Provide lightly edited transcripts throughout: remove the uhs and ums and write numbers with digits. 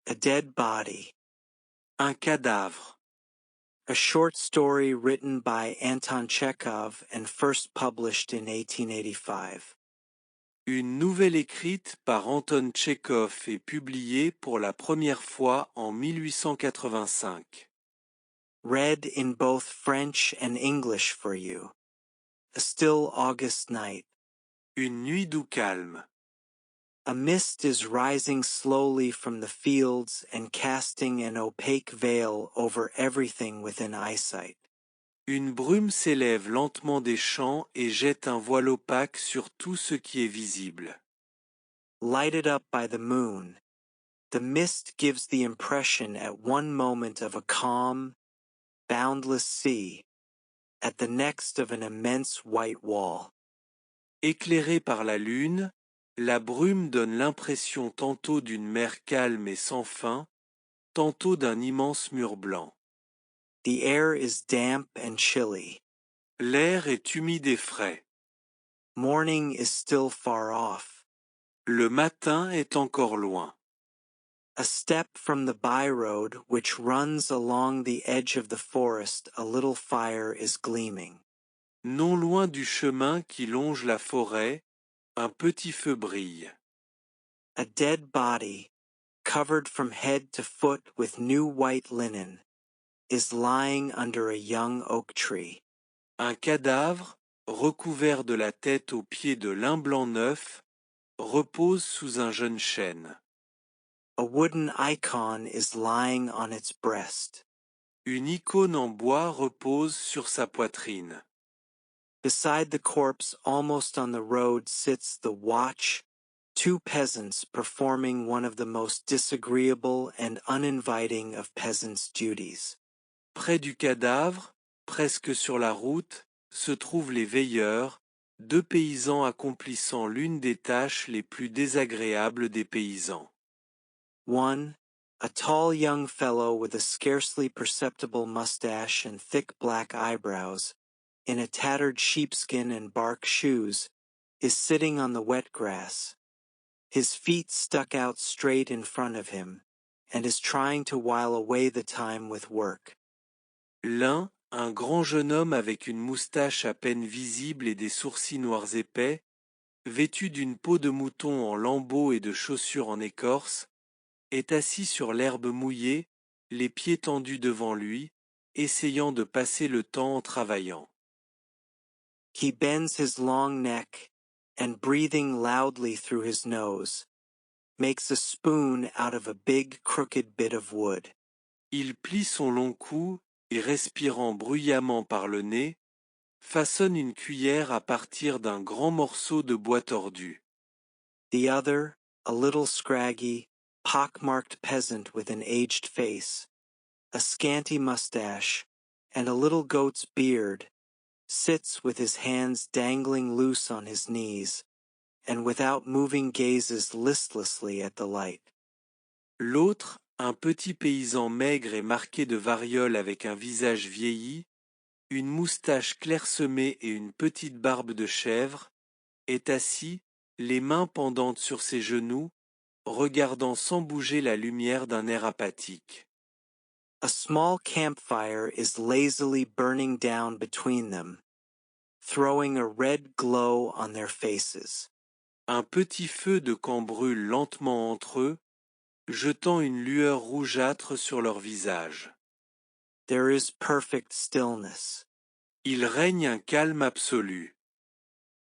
A dead body. Un cadavre. A short story written by Anton Chekhov and first published in 1885. Une nouvelle écrite par Anton Tchekhov et publiée pour la première fois en 1885. Read in both French and English for you. A still August night. Une nuit doux calme. A mist is rising slowly from the fields and casting an opaque veil over everything within eyesight. Une brume s'élève lentement des champs et jette un voile opaque sur tout ce qui est visible. Lighted up by the moon, the mist gives the impression at one moment of a calm, boundless sea, at the next of an immense white wall. Éclairée par la lune, la brume donne l'impression tantôt d'une mer calme et sans fin, tantôt d'un immense mur blanc. The air is damp and chilly. L'air est humide et frais. Morning is still far off. Le matin est encore loin. A step from the by-road which runs along the edge of the forest, a little fire is gleaming. Non loin du chemin qui longe la forêt, un petit feu brille. A dead body, covered from head to foot with new white linen, is lying under a young oak tree. Un cadavre, recouvert de la tête aux pieds de lin blanc neuf, repose sous un jeune chêne. A wooden icon is lying on its breast. Une icône en bois repose sur sa poitrine. Beside the corpse, almost on the road, sits the watch, two peasants performing one of the most disagreeable and uninviting of peasants' duties. Près du cadavre, presque sur la route, se trouvent les veilleurs, deux paysans accomplissant l'une des tâches les plus désagréables des paysans. One, a tall young fellow with a scarcely perceptible mustache and thick black eyebrows, in a tattered sheepskin and bark shoes, is sitting on the wet grass, his feet stuck out straight in front of him, and is trying to while away the time with work. L'un, un grand jeune homme avec une moustache à peine visible et des sourcils noirs épais, vêtu d'une peau de mouton en lambeaux et de chaussures en écorce, est assis sur l'herbe mouillée, les pieds tendus devant lui, essayant de passer le temps en travaillant. He bends his long neck, and breathing loudly through his nose, makes a spoon out of a big crooked bit of wood. Il plie son long cou et respirant bruyamment par le nez, façonne une cuillère à partir d'un grand morceau de bois tordu. The other, a little scraggy, pock-marked peasant with an aged face, a scanty mustache, and a little goat's beard, sits with his hands dangling loose on his knees, and without moving gazes listlessly at the light. L'autre, un petit paysan maigre et marqué de variole avec un visage vieilli, une moustache clairsemée et une petite barbe de chèvre, est assis, les mains pendantes sur ses genoux, regardant sans bouger la lumière d'un air apathique. A small campfire is lazily burning down between them, throwing a red glow on their faces. Un petit feu de camp brûle lentement entre eux, jetant une lueur rougeâtre sur leur visage. There is perfect stillness. Il règne un calme absolu.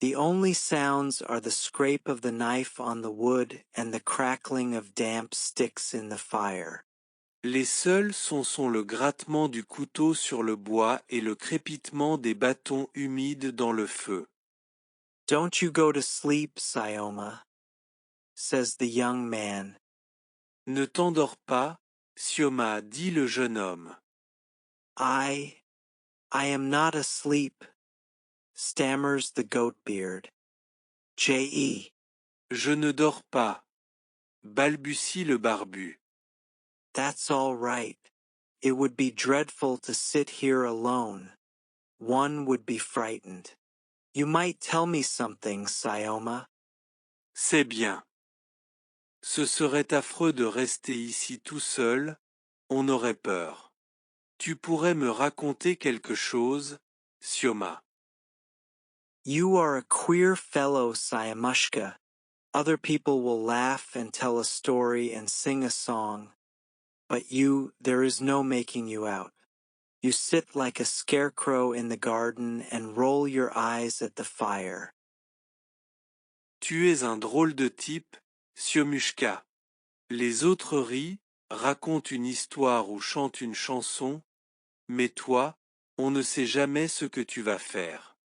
The only sounds are the scrape of the knife on the wood and the crackling of damp sticks in the fire. Les seuls sons sont le grattement du couteau sur le bois et le crépitement des bâtons humides dans le feu. Don't you go to sleep, Sioma, says the young man. Ne t'endors pas, Sioma, dit le jeune homme. I am not asleep, stammers the goat-beard. J.E. Je ne dors pas, balbutie le barbu. That's all right. It would be dreadful to sit here alone. One would be frightened. You might tell me something, Sioma. C'est bien. Ce serait affreux de rester ici tout seul, on aurait peur. Tu pourrais me raconter quelque chose, Sioma. You are a queer fellow, Siamushka. Other people will laugh and tell a story and sing a song. But you, there is no making you out. You sit like a scarecrow in the garden and roll your eyes at the fire. Tu es un drôle de type, Siomushka. Les autres rient, racontent une histoire ou chantent une chanson, mais toi, on ne sait jamais ce que tu vas faire.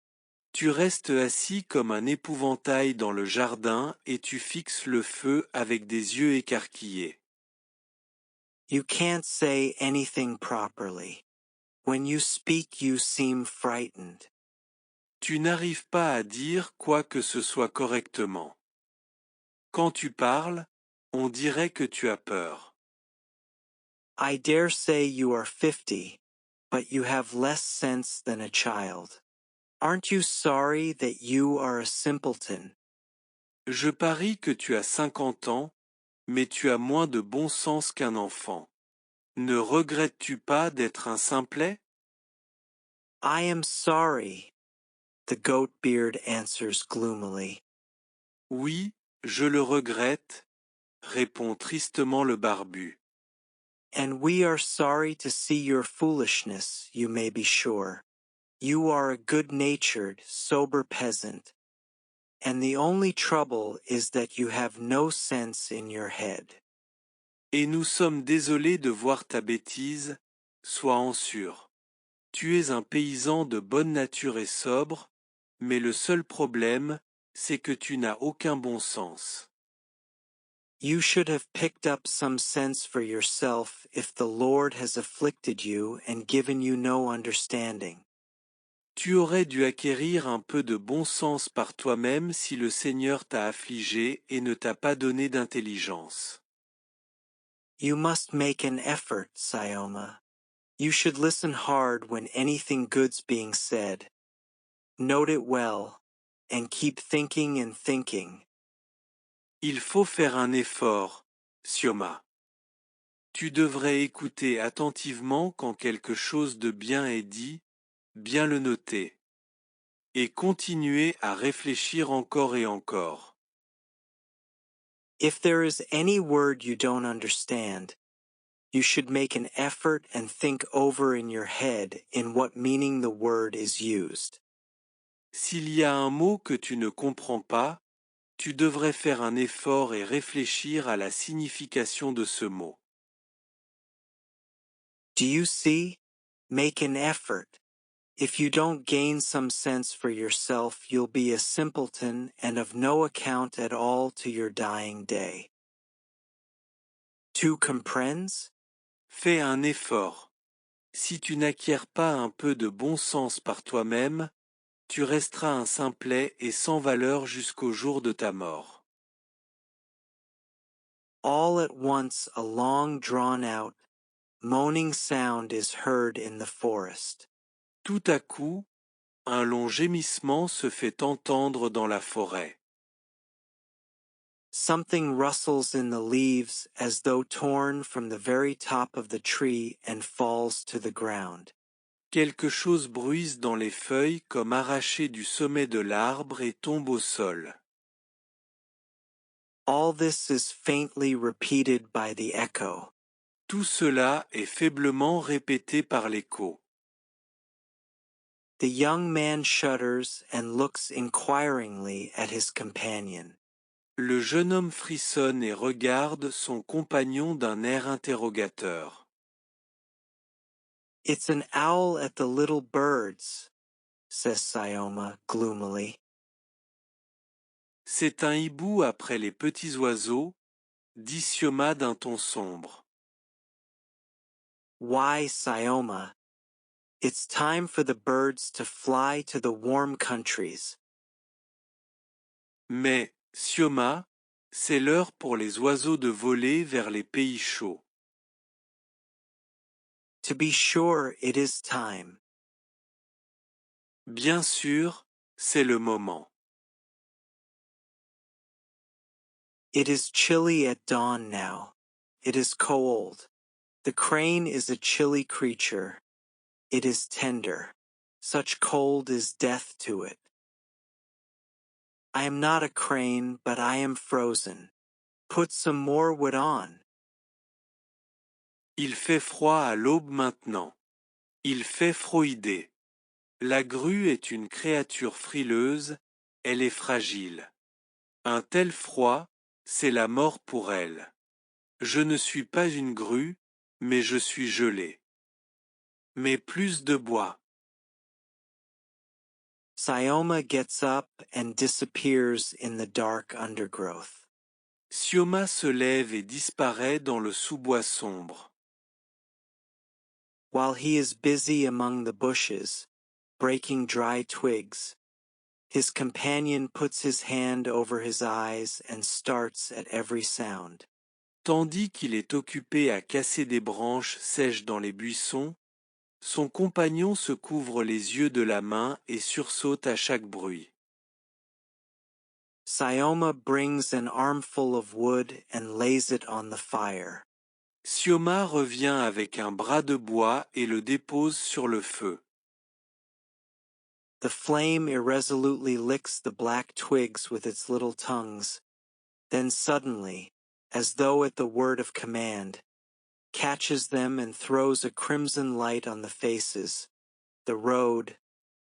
Tu restes assis comme un épouvantail dans le jardin et tu fixes le feu avec des yeux écarquillés. You can't say anything properly. When you speak, you seem frightened. Tu n'arrives pas à dire quoi que ce soit correctement. Quand tu parles, on dirait que tu as peur. I dare say you are 50, but you have less sense than a child. Aren't you sorry that you are a simpleton? Je parie que tu as 50 ans, mais tu as moins de bon sens qu'un enfant. Ne regrettes-tu pas d'être un simplet? I am sorry, the goat-beard answers gloomily. Oui, je le regrette, répond tristement le barbu. And we are sorry to see your foolishness, you may be sure. You are a good-natured, sober peasant, and the only trouble is that you have no sense in your head. Et nous sommes désolés de voir ta bêtise, sois-en sûr. Tu es un paysan de bonne nature et sobre, mais le seul problème, c'est que tu n'as aucun bon sens. You should have picked up some sense for yourself if the Lord has afflicted you and given you no understanding. Tu aurais dû acquérir un peu de bon sens par toi-même si le Seigneur t'a affligé et ne t'a pas donné d'intelligence. You must make an effort, Sioma. You should listen hard when anything good's being said. Note it well, and keep thinking and thinking. Il faut faire un effort, Sioma. Tu devrais écouter attentivement quand quelque chose de bien est dit, bien le noter. Et continuer à réfléchir encore et encore. If there is any word you don't understand, you should make an effort and think over in your head in what meaning the word is used. S'il y a un mot que tu ne comprends pas, tu devrais faire un effort et réfléchir à la signification de ce mot. Do you see? Make an effort. If you don't gain some sense for yourself, you'll be a simpleton and of no account at all to your dying day. Tu comprends? Fais un effort. Si tu n'acquiers pas un peu de bon sens par toi-même, tu resteras un simplet et sans valeur jusqu'au jour de ta mort. All at once a long drawn-out, moaning sound is heard in the forest. Tout à coup, un long gémissement se fait entendre dans la forêt. Something rustles in the leaves as though torn from the very top of the tree and falls to the ground. Quelque chose bruise dans les feuilles comme arraché du sommet de l'arbre et tombe au sol. All this is faintly repeated by the echo. Tout cela est faiblement répété par l'écho. The young man shudders and looks inquiringly at his companion. Le jeune homme frissonne et regarde son compagnon d'un air interrogateur. It's an owl at the little birds, says Sioma gloomily. C'est un hibou après les petits oiseaux, dit Sioma d'un ton sombre. Why, Sioma? It's time for the birds to fly to the warm countries. Mais, Sioma, c'est l'heure pour les oiseaux de voler vers les pays chauds. To be sure, it is time. Bien sûr, c'est le moment. It is chilly at dawn now. It is cold. The crane is a chilly creature. It is tender. Such cold is death to it. I am not a crane, but I am frozen. Put some more wood on. Il fait froid à l'aube maintenant. Il fait froider. La grue est une créature frileuse, elle est fragile. Un tel froid, c'est la mort pour elle. Je ne suis pas une grue, mais je suis gelé. Mais plus de bois. Sioma gets up and disappears in the dark undergrowth. Sioma se lève et disparaît dans le sous-bois sombre. While he is busy among the bushes, breaking dry twigs, his companion puts his hand over his eyes and starts at every sound. Tandis qu'il est occupé à casser des branches sèches dans les buissons, son compagnon se couvre les yeux de la main et sursaute à chaque bruit. Sioma brings an armful of wood and lays it on the fire. Sioma revient avec un bras de bois et le dépose sur le feu. The flame irresolutely licks the black twigs with its little tongues, then suddenly, as though at the word of command, catches them and throws a crimson light on the faces, the road,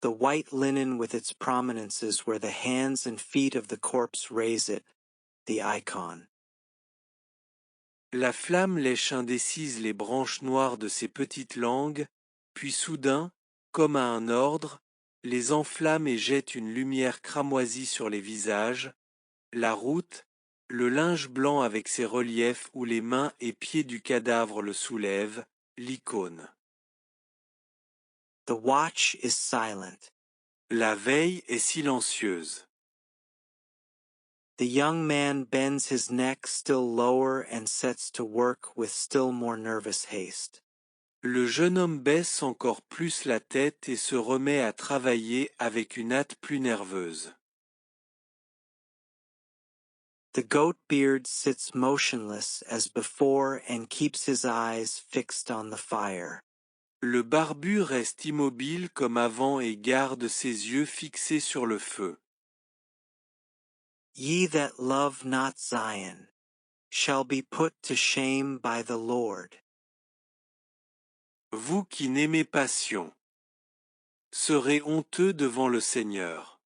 the white linen with its prominences where the hands and feet of the corpse raise it, the icon. La flamme lèche indécise les branches noires de ses petites langues, puis soudain, comme à un ordre, les enflamme et jette une lumière cramoisie sur les visages, la route, le linge blanc avec ses reliefs où les mains et pieds du cadavre le soulèvent, l'icône. The watch is silent. La veille est silencieuse. The young man bends his neck still lower and sets to work with still more nervous haste. Le jeune homme baisse encore plus la tête et se remet à travailler avec une hâte plus nerveuse. The goat-beard sits motionless as before and keeps his eyes fixed on the fire. Le barbu reste immobile comme avant et garde ses yeux fixés sur le feu. Ye that love not Zion shall be put to shame by the Lord. Vous qui n'aimez pas Sion, serez honteux devant le Seigneur.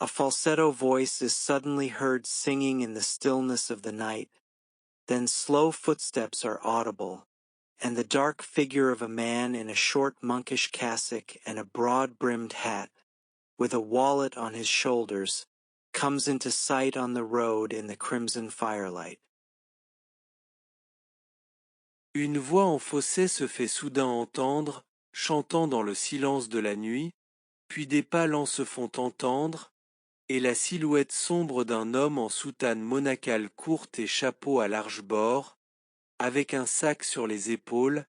A falsetto voice is suddenly heard singing in the stillness of the night. Then slow footsteps are audible, and the dark figure of a man in a short monkish cassock and a broad-brimmed hat, with a wallet on his shoulders, comes into sight on the road in the crimson firelight. Une voix en fausset se fait soudain entendre, chantant dans le silence de la nuit, puis des pas lents se font entendre, et la silhouette sombre d'un homme en soutane monacale courte et chapeau à large bord, avec un sac sur les épaules,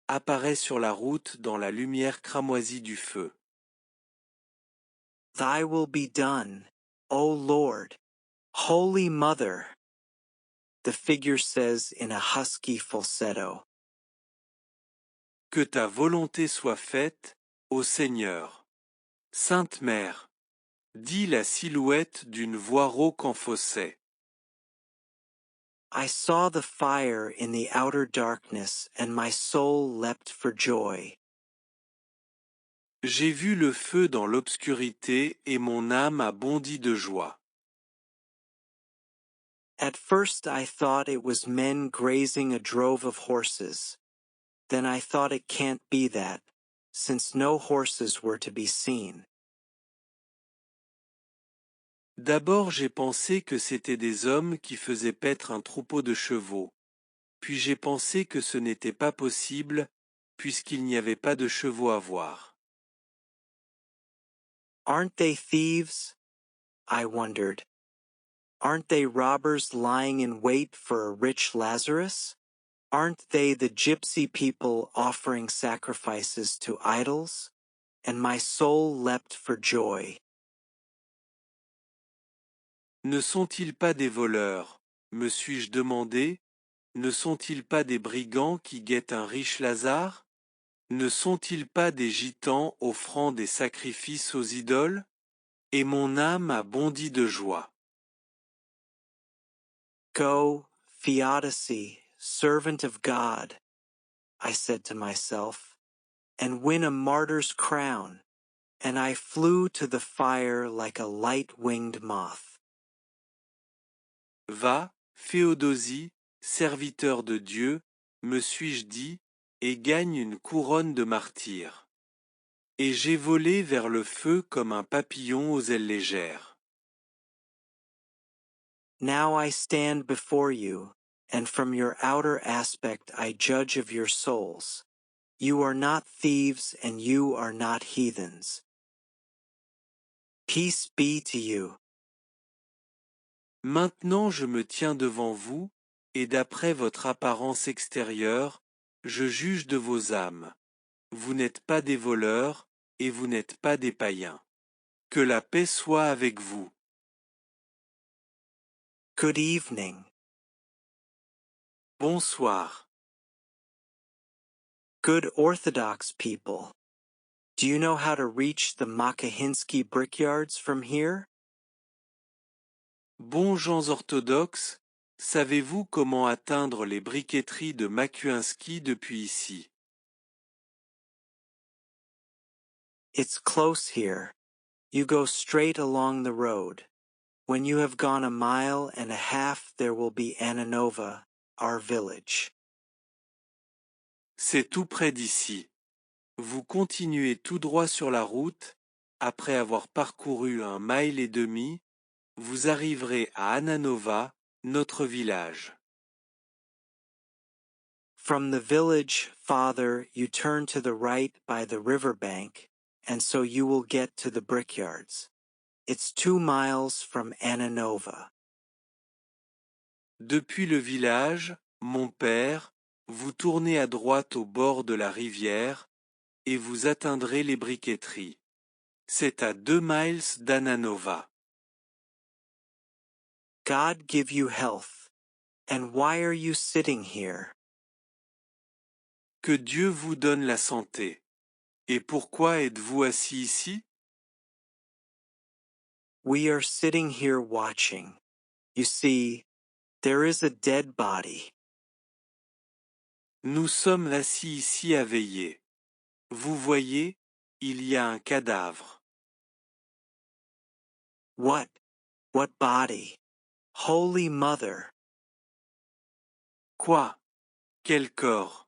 apparaît sur la route dans la lumière cramoisie du feu. Thy will be done, O Lord, Holy Mother, the figure says in a husky falsetto. Que ta volonté soit faite, ô Seigneur. Sainte Mère, dit la silhouette d'une voix rauque en fausset. I saw the fire in the outer darkness, and my soul leapt for joy. J'ai vu le feu dans l'obscurité et mon âme a bondi de joie. At first I thought it was men grazing a drove of horses. Then I thought it can't be that, since no horses were to be seen. D'abord j'ai pensé que c'étaient des hommes qui faisaient paître un troupeau de chevaux. Puis j'ai pensé que ce n'était pas possible, puisqu'il n'y avait pas de chevaux à voir. Aren't they thieves? I wondered. Aren't they robbers lying in wait for a rich Lazarus? Aren't they the gypsy people offering sacrifices to idols? And my soul leapt for joy. Ne sont-ils pas des voleurs, me suis-je demandé? Ne sont-ils pas des brigands qui guettent un riche Lazare? Ne sont-ils pas des gitans offrant des sacrifices aux idoles? Et mon âme a bondi de joie. Go, Theodicy, servant of God, I said to myself, and win a martyr's crown, and I flew to the fire like a light-winged moth. Va, Théodosie, serviteur de Dieu, me suis-je dit, et gagne une couronne de martyr. Et j'ai volé vers le feu comme un papillon aux ailes légères. Now I stand before you, and from your outer aspect I judge of your souls. You are not thieves, and you are not heathens. Peace be to you. Maintenant je me tiens devant vous, et d'après votre apparence extérieure, je juge de vos âmes. Vous n'êtes pas des voleurs, et vous n'êtes pas des païens. Que la paix soit avec vous. Good evening. Bonsoir. Good Orthodox people. Do you know how to reach the Makahinsky brickyards from here? Bons gens orthodoxes, savez-vous comment atteindre les briqueteries de Makuinski depuis ici? It's close here. You go straight along the road. When you have gone 1.5 miles, there will be Ananova, our village. C'est tout près d'ici. Vous continuez tout droit sur la route, après avoir parcouru 1,5 miles, vous arriverez à Ananova, notre village. From the village, Father, you turn to the right by the river bank, and so you will get to the brickyards. It's 2 miles from Ananova. Depuis le village, mon père, vous tournez à droite au bord de la rivière, et vous atteindrez les briqueteries. C'est à 2 miles d'Ananova. God give you health. And why are you sitting here? Que Dieu vous donne la santé. Et pourquoi êtes-vous assis ici? We are sitting here watching. You see, there is a dead body. Nous sommes assis ici à veiller. Vous voyez, il y a un cadavre. What? What body? Holy Mother. Quoi? Quel corps?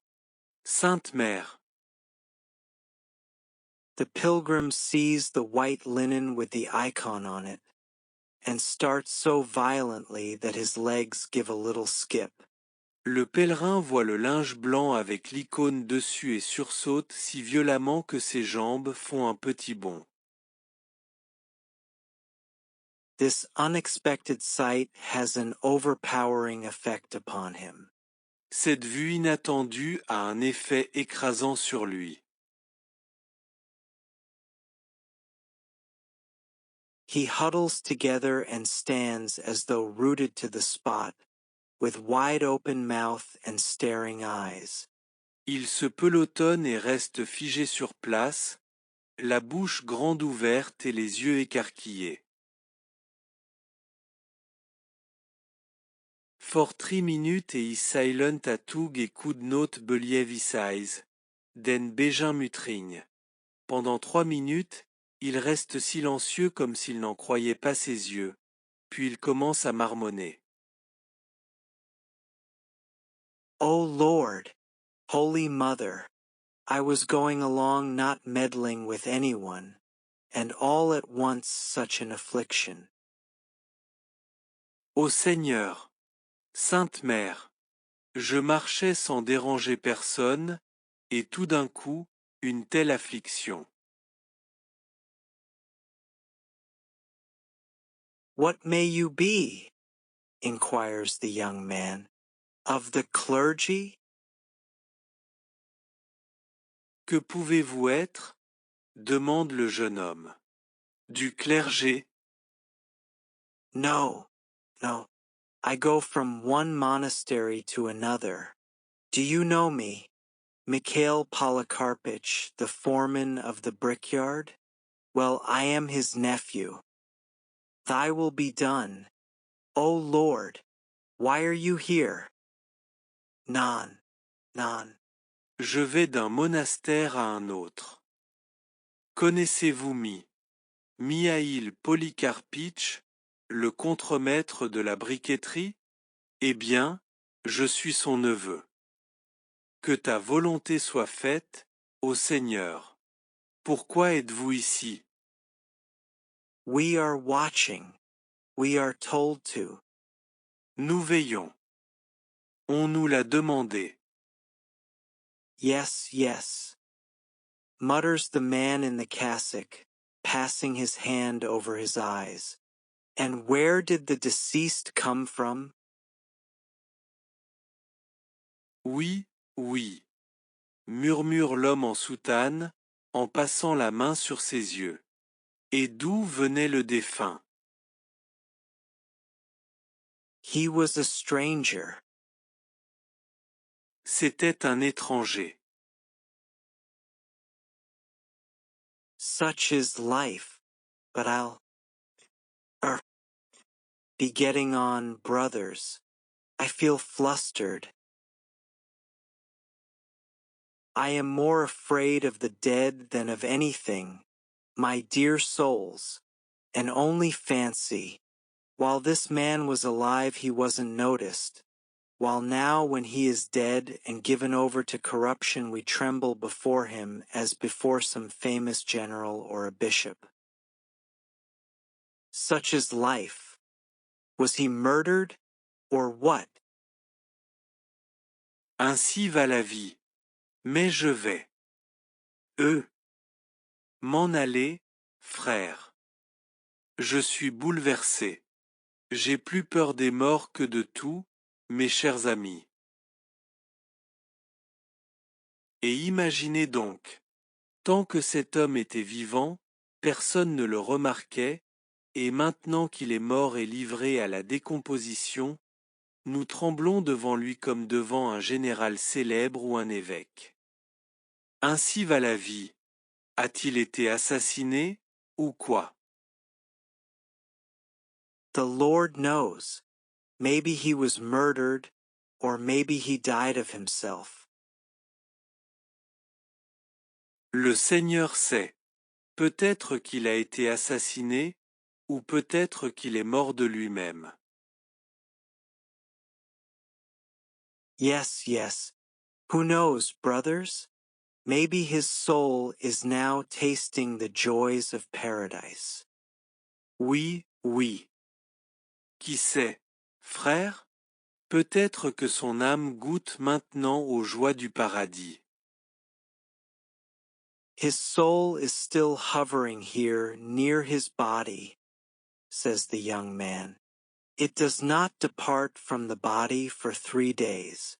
Sainte Mère. The pilgrim sees the white linen with the icon on it, and starts so violently that his legs give a little skip. Le pèlerin voit le linge blanc avec l'icône dessus et sursaute si violemment que ses jambes font un petit bond. This unexpected sight has an overpowering effect upon him. Cette vue inattendue a un effet écrasant sur lui. He huddles together and stands as though rooted to the spot, with wide open mouth and staring eyes. Il se pelotonne et reste figé sur place, la bouche grande ouverte et les yeux écarquillés. For 3 minutes is silent a tug et could not believe his eyes. Den Bégin Mutrigne. Pendant 3 minutes, il reste silencieux comme s'il n'en croyait pas ses yeux, puis il commence à marmonner. O Lord, Holy Mother, I was going along not meddling with anyone, and all at once such an affliction. Ô Seigneur, Sainte Mère, je marchais sans déranger personne, et tout d'un coup, une telle affliction. What may you be? Inquires the young man. Of the clergy? Que pouvez-vous être? Demande le jeune homme. Du clergé. No, no. I go from one monastery to another. Do you know me, Mikhail Polikarpych, the foreman of the brickyard? Well, I am his nephew. Thy will be done. O Lord, why are you here? Non, non. Je vais d'un monastère à un autre. Connaissez-vous Mihail Polikarpitch, le contremaître de la briqueterie? Eh bien, je suis son neveu. Que ta volonté soit faite, ô Seigneur. Pourquoi êtes-vous ici? We are watching. We are told to. Nous veillons. On nous l'a demandé. Yes, yes, mutters the man in the cassock, passing his hand over his eyes. And where did the deceased come from? Oui, oui, murmure l'homme en soutane, en passant la main sur ses yeux. Et d'où venait le défunt? He was a stranger. C'était un étranger. Such is life, but I'll be getting on, brothers. I feel flustered. I am more afraid of the dead than of anything, my dear souls, and only fancy. While this man was alive he wasn't noticed, while now when he is dead and given over to corruption we tremble before him as before some famous general or a bishop. Such is life. Was he murdered, or what? Ainsi va la vie. Mais je vais. M'en aller, frère. Je suis bouleversé. J'ai plus peur des morts que de tout, mes chers amis. Et imaginez donc, tant que cet homme était vivant, personne ne le remarquait, et maintenant qu'il est mort et livré à la décomposition, nous tremblons devant lui comme devant un général célèbre ou un évêque. Ainsi va la vie. A-t-il été assassiné, ou quoi? The Lord knows. Maybe he was murdered, or maybe he died of himself. Le Seigneur sait. Peut-être qu'il a été assassiné, ou peut-être qu'il est mort de lui-même. Yes, yes. Who knows, brothers? Maybe his soul is now tasting the joys of paradise. Oui, oui. Qui sait, frère? Peut-être que son âme goûte maintenant aux joies du paradis. His soul is still hovering here near his body, says the young man. It does not depart from the body for 3 days.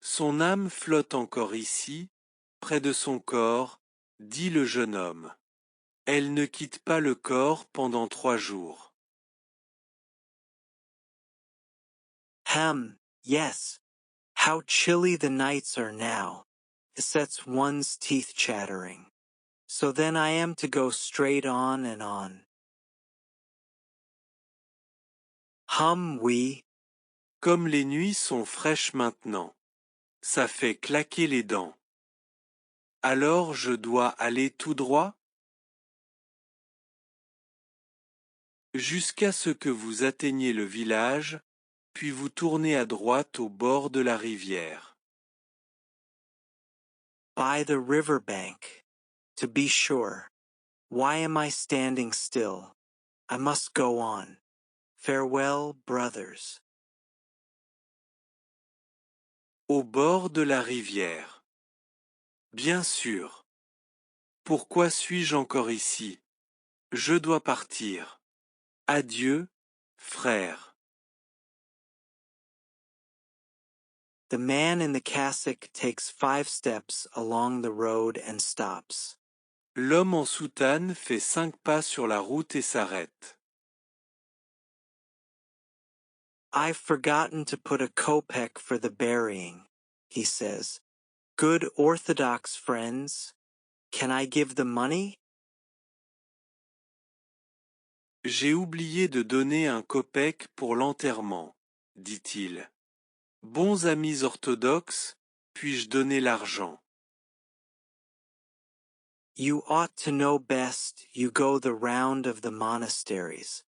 Son âme flotte encore ici, près de son corps, dit le jeune homme. Elle ne quitte pas le corps pendant 3 jours. Yes. How chilly the nights are now. It sets one's teeth chattering. So then I am to go straight on and on. Oui. Comme les nuits sont fraîches maintenant. Ça fait claquer les dents. Alors je dois aller tout droit? Jusqu'à ce que vous atteigniez le village, puis vous tournez à droite au bord de la rivière. By the river bank. To be sure. Why am I standing still? I must go on. Farewell, brothers. Au bord de la rivière. Bien sûr. Pourquoi suis-je encore ici? Je dois partir. Adieu, frère. The man in the cassock takes 5 steps along the road and stops. L'homme en soutane fait 5 pas sur la route et s'arrête. I've forgotten to put a kopeck for the burying, he says. Good Orthodox friends, can I give the money? J'ai oublié de donner un kopeck pour l'enterrement, dit-il. Bons amis orthodoxes, puis-je donner l'argent? You ought to know best. You go the round of the monasteries.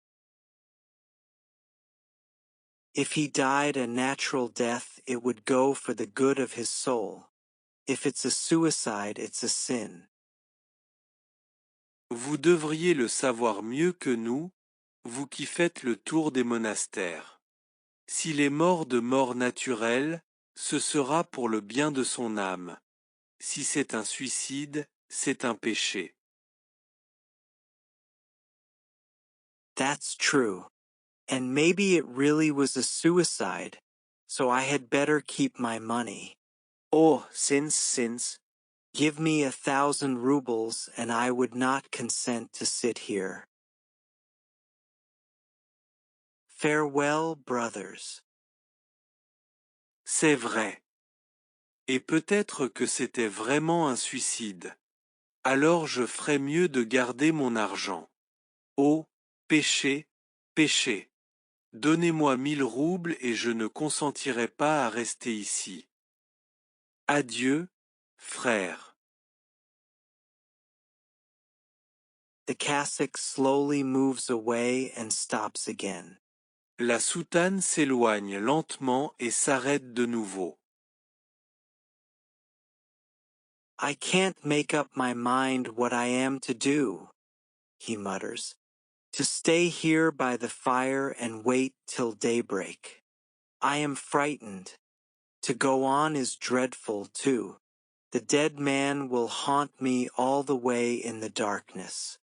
If he died a natural death, it would go for the good of his soul. If it's a suicide, it's a sin. Vous devriez le savoir mieux que nous, vous qui faites le tour des monastères. S'il est mort de mort naturelle, ce sera pour le bien de son âme. Si c'est un suicide, c'est un péché. That's true. And maybe it really was a suicide, so I had better keep my money. Oh, since, give me 1,000 rubles and I would not consent to sit here. Farewell, brothers. C'est vrai. Et peut-être que c'était vraiment un suicide. Alors je ferais mieux de garder mon argent. Oh, péché, péché. Donnez-moi 1 000 roubles et je ne consentirai pas à rester ici. Adieu, frère. The cassock slowly moves away and stops again. La soutane s'éloigne lentement et s'arrête de nouveau. I can't make up my mind what I am to do, he mutters. To stay here by the fire and wait till daybreak. I am frightened. To go on is dreadful, too. The dead man will haunt me all the way in the darkness.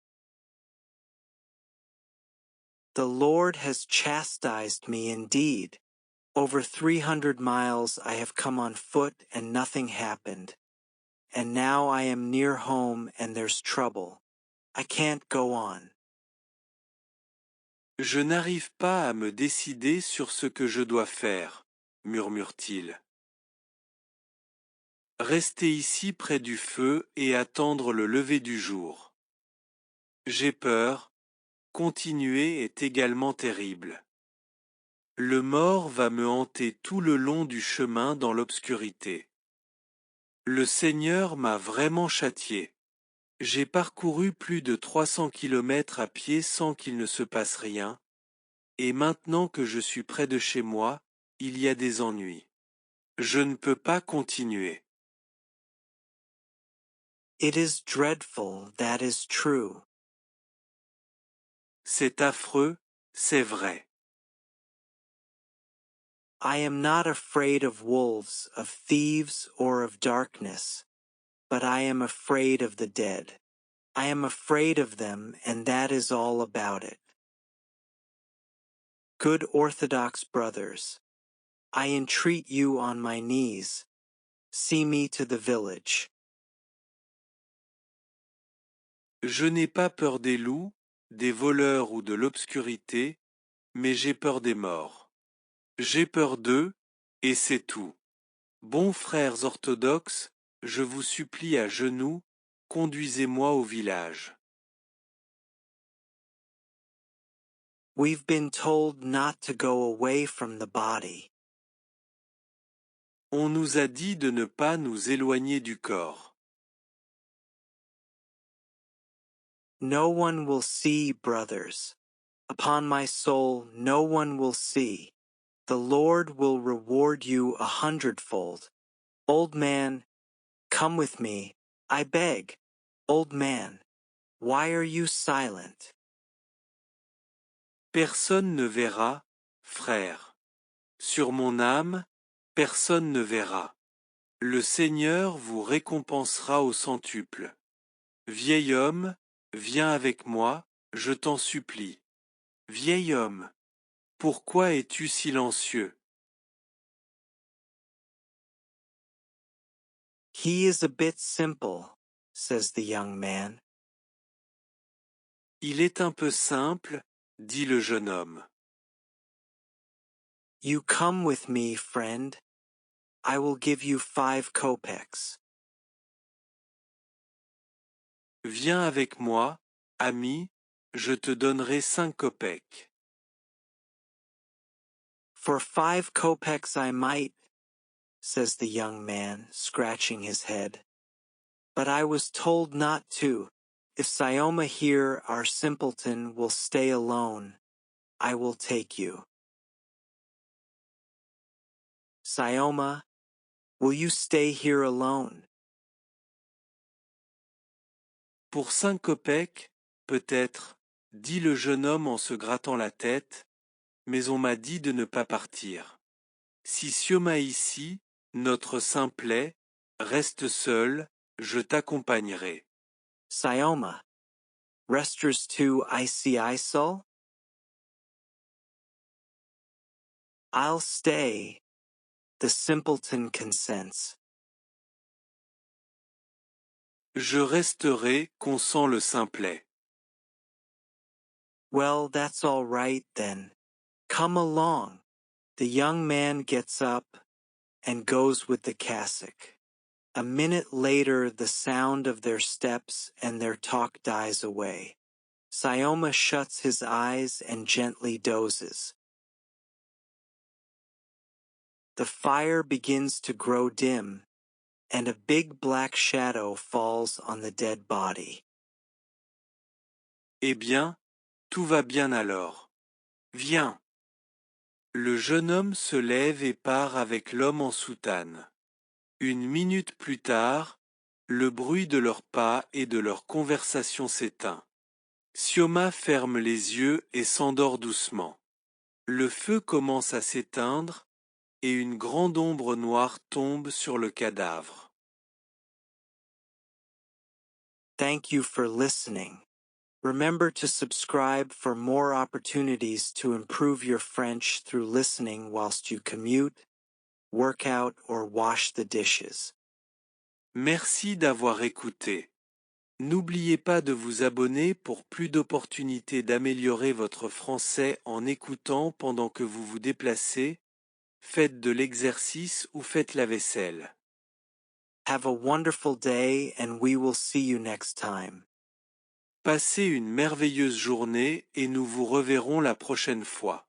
The Lord has chastised me indeed. Over 300 miles I have come on foot and nothing happened. And now I am near home and there's trouble. I can't go on. Je n'arrive pas à me décider sur ce que je dois faire, murmure-t-il. Rester ici près du feu et attendre le lever du jour. J'ai peur, continuer est également terrible. Le mort va me hanter tout le long du chemin dans l'obscurité. Le Seigneur m'a vraiment châtié. J'ai parcouru plus de 300 kilomètres à pied sans qu'il ne se passe rien, et maintenant que je suis près de chez moi, il y a des ennuis. Je ne peux pas continuer. It is dreadful, that is true. C'est affreux, c'est vrai. I am not afraid of wolves, of thieves, or of darkness, but I am afraid of the dead. I am afraid of them, and that is all about it. Good Orthodox brothers, I entreat you on my knees, see me to the village. Je n'ai pas peur des loups, des voleurs ou de l'obscurité, mais j'ai peur des morts. J'ai peur d'eux, et c'est tout. Bons frères orthodoxes, je vous supplie à genoux, conduisez-moi au village. We've been told not to go away from the body. On nous a dit de ne pas nous éloigner du corps. No one will see, brothers. Upon my soul, no one will see. The Lord will reward you 100-fold. Old man, come with me, I beg. Old man, why are you silent? Personne ne verra, frère. Sur mon âme, personne ne verra. Le Seigneur vous récompensera au centuple. Vieil homme, viens avec moi, je t'en supplie. Vieil homme, pourquoi es-tu silencieux? He is a bit simple, says the young man. Il est un peu simple, dit le jeune homme. You come with me, friend. I will give you 5 kopecks. Viens avec moi, ami, je te donnerai 5 kopecks. For 5 kopecks I might, says the young man, scratching his head. But I was told not to. If Syoma here, our simpleton, will stay alone, I will take you. Syoma, will you stay here alone? Pour 5 kopecks, peut-être, dit le jeune homme en se grattant la tête, mais on m'a dit de ne pas partir. Si Sioma ici, notre simplet, reste seul, je t'accompagnerai. Syoma, resters to ICISOL? I'll stay. The simpleton consents. Je resterai, consent le simplet. Well, that's all right then. Come along. The young man gets up and goes with the cassock. A minute later, the sound of their steps and their talk dies away. Syoma shuts his eyes and gently dozes. The fire begins to grow dim, and a big black shadow falls on the dead body. Eh bien, tout va bien alors. Viens. Le jeune homme se lève et part avec l'homme en soutane. Une minute plus tard, le bruit de leurs pas et de leur conversation s'éteint. Sioma ferme les yeux et s'endort doucement. Le feu commence à s'éteindre, et une grande ombre noire tombe sur le cadavre. Thank you for listening. Remember to subscribe for more opportunities to improve your French through listening whilst you commute, work out, or wash the dishes. Merci d'avoir écouté. N'oubliez pas de vous abonner pour plus d'opportunités d'améliorer votre français en écoutant pendant que vous vous déplacez, faites de l'exercice ou faites la vaisselle. Have a wonderful day and we will see you next time. Passez une merveilleuse journée et nous vous reverrons la prochaine fois.